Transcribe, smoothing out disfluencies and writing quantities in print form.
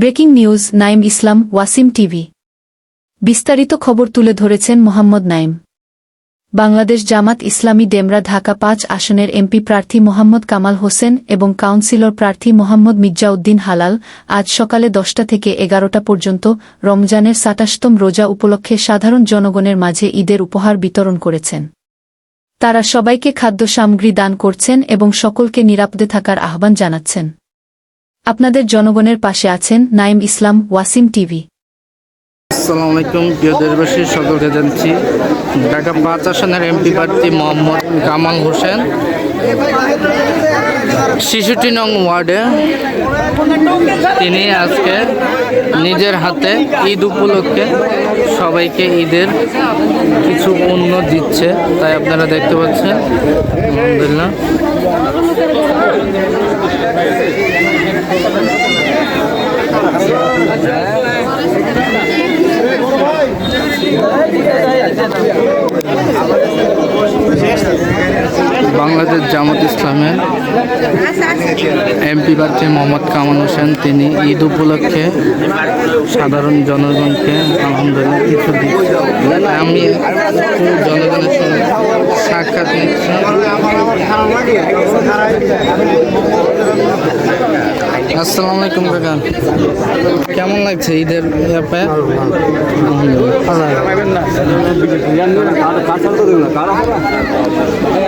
Breaking news Naim ইসলাম Wasim TV. বিস্তারিত খবর তুলে ধরেছেন মোহাম্মদ নাইম। বাংলাদেশ জামাত ইসলামী ডেমরা ঢাকা ৫ আসনের এমপি প্রার্থী মোহাম্মদ কামাল হোসেন এবং কাউন্সিলর প্রার্থী মোহাম্মদ মির্জাউদ্দিন হালাল আজ সকালে ১০টা থেকে ১১টা পর্যন্ত রমজানের ২৭তম রোজা উপলক্ষে সাধারণ জনগণের মাঝে ঈদের উপহার বিতরণ করেছেন। তারা সবাইকে খাদ্য সামগ্রী দান করছেন এবং সকলকে নিরাপদে থাকার আহ্বান জানাচ্ছেন। আপনাদের জনগণের পাশে আছেন নাইম ইসলাম ওয়াসিম টিভি। আসসালামু আলাইকুম প্রিয় দেশবাসী, সকলকে জানছি ঢাকা ৫ আসনের এমপি প্রার্থী মোহাম্মদ কামাল হোসেন ৬৬ নং ওয়ার্ডে তিনি আজকে নিজের হাতে ঈদ উপলক্ষে সবাইকে ঈদের কিছু পণ্য দিচ্ছে, তাই আপনারা দেখতে পাচ্ছেন। আলহামদুলিল্লাহ। বাংলাদেশ জামাত ইসলামের এমপি প্রার্থী মোহাম্মদ কামাল হোসেন তিনি ঈদ উপলক্ষে সাধারণ জনগণকে আলহামদুলিল্লাহ কিছু দিচ্ছে। আমি জনগণের সঙ্গে সাক্ষাৎ নিচ্ছি। আসসালামু আলাইকুম কাকা, কেমন লাগছে ঈদের ব্যাপারে?